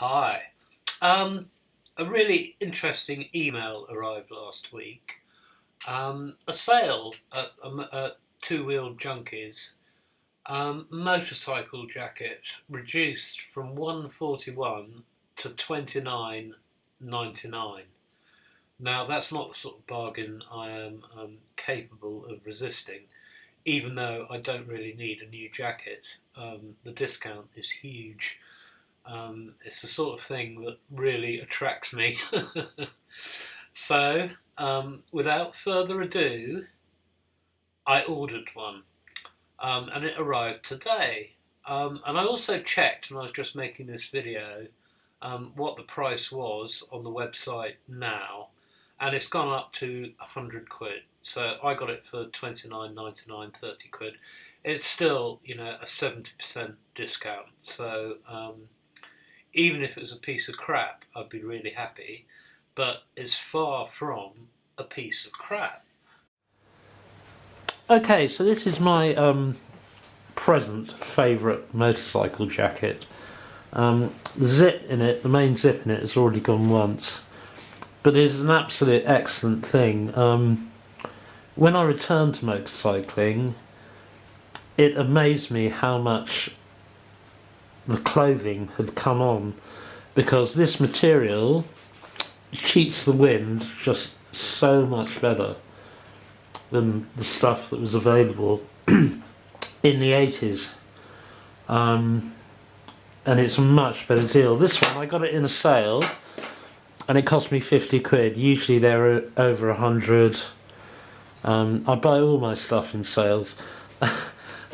Hi. A really interesting email arrived last week. A sale at Two Wheel Junkies. Motorcycle jacket reduced from 141 to 29.99. Now that's not the sort of bargain I am capable of resisting, even though I don't really need a new jacket. The discount is huge. It's the sort of thing that really attracts me. So, without further ado, I ordered one, and it arrived today. And I also checked when I was just making this video what the price was on the website now, and it's gone up to 100 quid. So I got it for 29.99, 30 quid. It's still, a 70% discount. So even if it was a piece of crap, I'd be really happy. But it's far from a piece of crap. Okay, so this is my present favourite motorcycle jacket. The zip in it, the main zip in it, has already gone once, but it is an absolute excellent thing. When I returned to motorcycling, it amazed me how much the clothing had come on, because this material cheats the wind just so much better than the stuff that was available in the 80s. And it's a much better deal. This one, I got it in a sale and it cost me 50 quid. Usually they're over 100. I buy all my stuff in sales.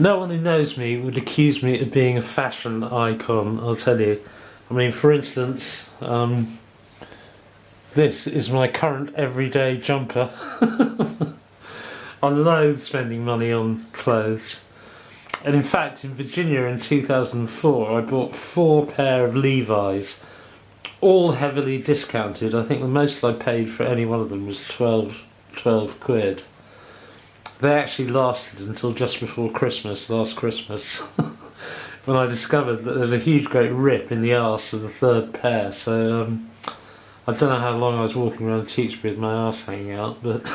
No one who knows me would accuse me of being a fashion icon, I'll tell you. I mean, for instance, this is my current everyday jumper. I loathe spending money on clothes. And in fact, in Virginia in 2004, I bought 4 pair of Levi's, all heavily discounted. I think the most I paid for any one of them was 12 quid. They actually lasted until just before Christmas, last Christmas, when I discovered that there's a huge great rip in the arse of the 3rd pair. So I don't know how long I was walking around Tewkesbury with my arse hanging out, but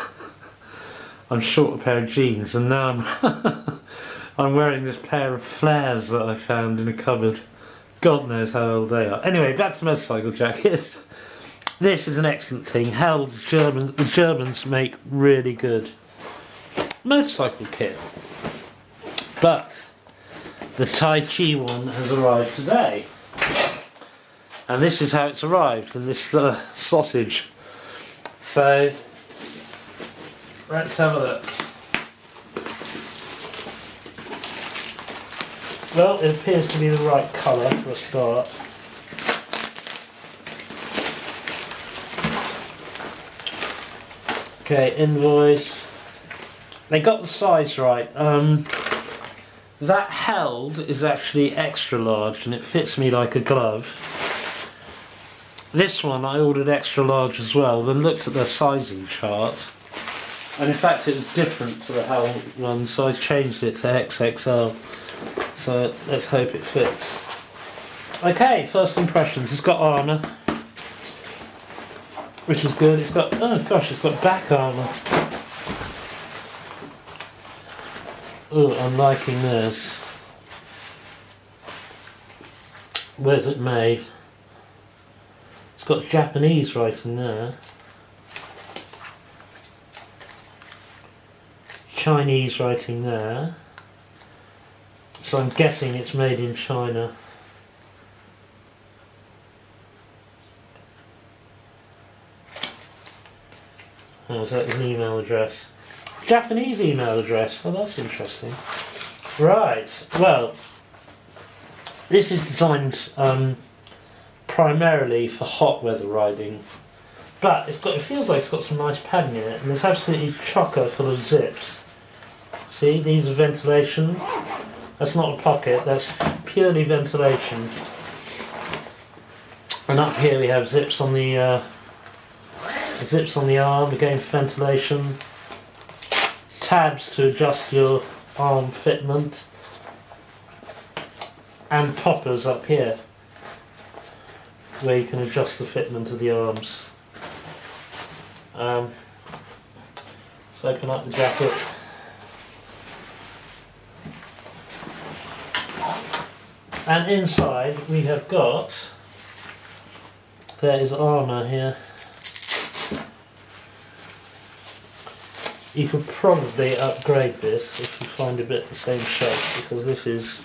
I'm short a pair of jeans, and now I'm wearing this pair of flares that I found in a cupboard. God knows how old they are. Anyway, back to motorcycle jacket. This is an excellent thing. Hell, the Germans make really good motorcycle kit. But the Taichi one has arrived today. And this is how it's arrived, in this sausage. So, let's have a look. Well, it appears to be the right colour for a start. Okay, invoice. They got the size right. That held is actually extra large and it fits me like a glove. This one I ordered extra large as well, then looked at their sizing chart, and in fact it was different to the held one, so I changed it to XXL. So let's hope it fits. Okay, first impressions. It's got armour, which is good. It's got, oh gosh, it's got back armour. Oh, I'm liking this. Where's it made? It's got Japanese writing there. Chinese writing there. So I'm guessing it's made in China. Oh, is that an email address? Japanese email address. Oh, that's interesting. Right. Well, this is designed primarily for hot weather riding, but it feels like it's got some nice padding in it, and it's absolutely chocker full of zips. See, these are ventilation. That's not a pocket. That's purely ventilation. And up here we have zips on the arm, again for ventilation. Tabs to adjust your arm fitment, and poppers up here. where you can adjust the fitment of the arms. Let's open up the jacket. And inside we have got, there is armour here. You could probably upgrade this if you find a bit the same shape, because this is,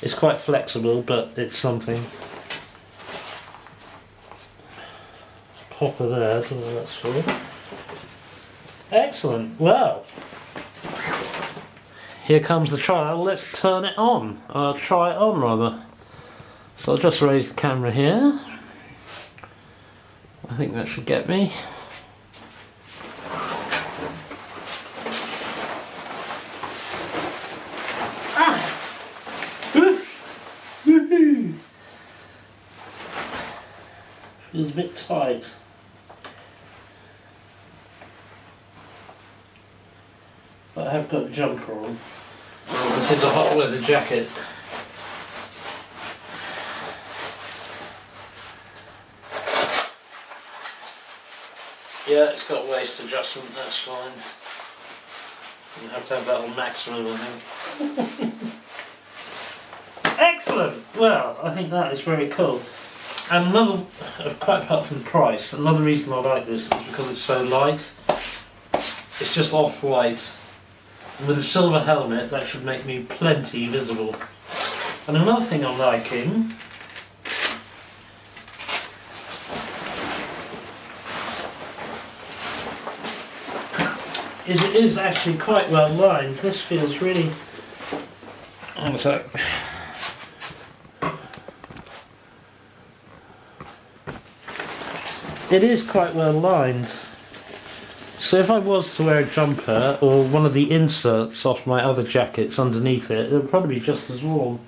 it's quite flexible, but it's something. Pop her there, I don't know what that's for. Excellent, well, here comes the trial. Let's turn it on, try it on rather. So I'll just raise the camera here. I think that should get me. Woohoo! Feels a bit tight. But I have got a jumper on. This is a hot weather jacket. Yeah, it's got waist adjustment, that's fine. You have to have that on maximum, I think. Excellent! Well, I think that is very cool. And another, quite apart from the price, another reason I like this is because it's so light. It's just off-white. And with a silver helmet, that should make me plenty visible. And another thing I'm liking is it is actually quite well lined. This feels really... Hang on a sec. It is quite well lined. So if I was to wear a jumper or one of the inserts off my other jackets underneath it, it would probably be just as warm.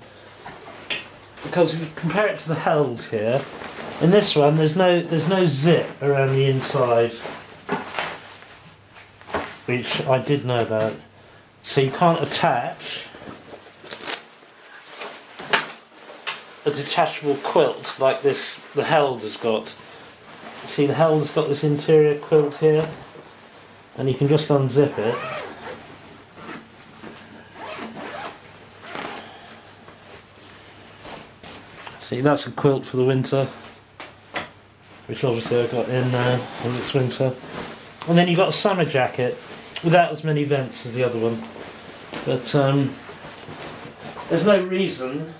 Because if you compare it to the held here, in this one there's no zip around the inside, which I did know about. So you can't attach a detachable quilt like this the held has got. See, the held has got this interior quilt here, and you can just unzip it. See, that's a quilt for the winter, which obviously I've got in now, and it's winter. And then you've got a summer jacket without as many vents as the other one. But there's no reason,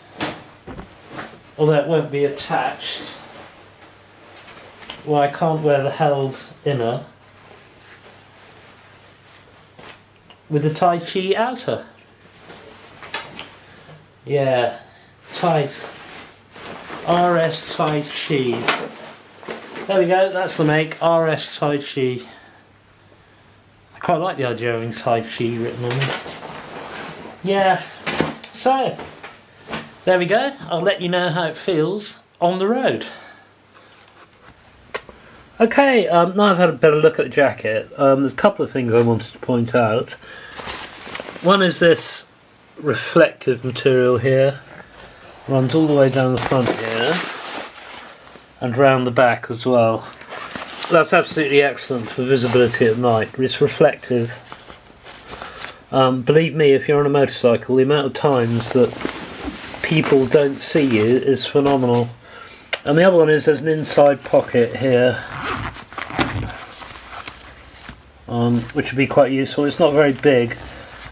although it won't be attached, why I can't wear the held inner with the Taichi outer. Yeah, tight. RSTaichi. There we go, that's the make, RSTaichi. I quite like the idea of having Taichi written on it. Yeah, so there we go. I'll let you know how it feels on the road. Okay, now I've had a better look at the jacket. There's a couple of things I wanted to point out. One is this reflective material here. Runs all the way down the front here and round the back as well. That's absolutely excellent for visibility at night. It's reflective. Believe me, if you're on a motorcycle, the amount of times that people don't see you is phenomenal. And the other one is there's an inside pocket here, which would be quite useful. It's not very big,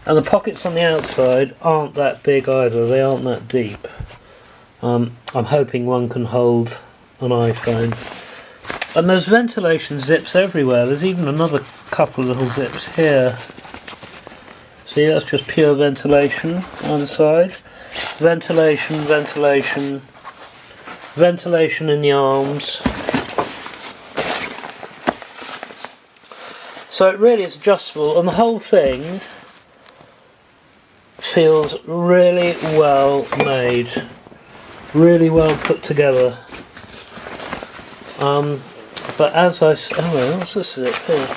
and the pockets on the outside aren't that big either. They aren't that deep. I'm hoping one can hold an iPhone. And there's ventilation zips everywhere. There's even another couple of little zips here. See, that's just pure ventilation on the side. Ventilation, ventilation, ventilation in the arms. So it really is adjustable, and the whole thing feels really well made, really well put together. But as I what's this zip here?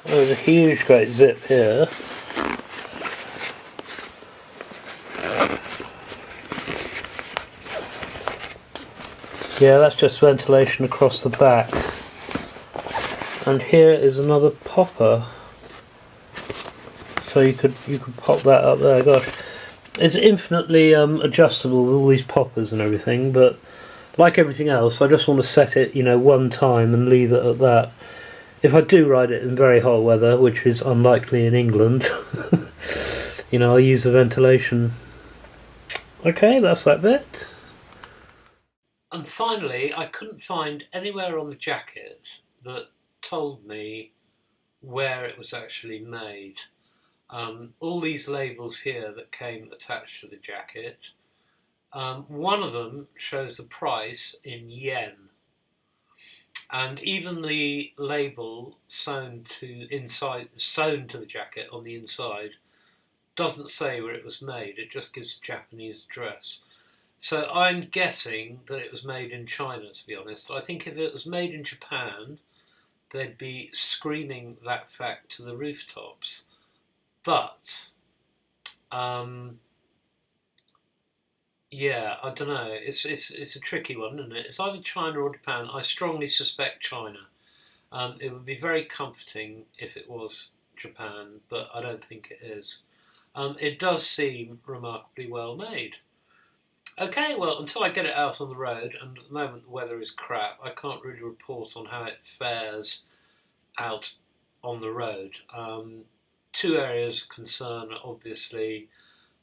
There's a huge great zip here. Yeah, that's just ventilation across the back. And here is another popper. So you could pop that up there. Gosh, it's infinitely adjustable with all these poppers and everything. But like everything else, I just want to set it, one time and leave it at that. If I do ride it in very hot weather, which is unlikely in England, I'll use the ventilation. Okay, that's that bit. And finally, I couldn't find anywhere on the jacket that told me where it was actually made. All these labels here that came attached to the jacket, one of them shows the price in yen. And even the label sewn to the jacket on the inside doesn't say where it was made, it just gives a Japanese address. So I'm guessing that it was made in China, to be honest. I think if it was made in Japan, they'd be screaming that fact to the rooftops. But, yeah, I don't know. It's a tricky one, isn't it? It's either China or Japan. I strongly suspect China. It would be very comforting if it was Japan, but I don't think it is. It does seem remarkably well made. Okay, well, until I get it out on the road, and at the moment the weather is crap, I can't really report on how it fares out on the road. Two areas of concern are obviously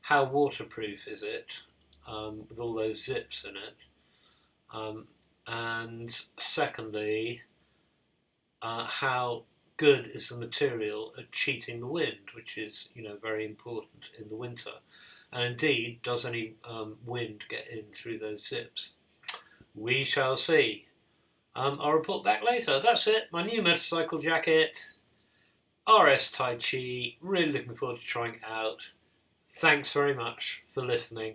how waterproof is it, with all those zips in it, and secondly, how good is the material at cheating the wind, which is very important in the winter. And indeed, does any wind get in through those zips? We shall see. I'll report back later. That's it. My new motorcycle jacket. RSTaichi. Really looking forward to trying it out. Thanks very much for listening.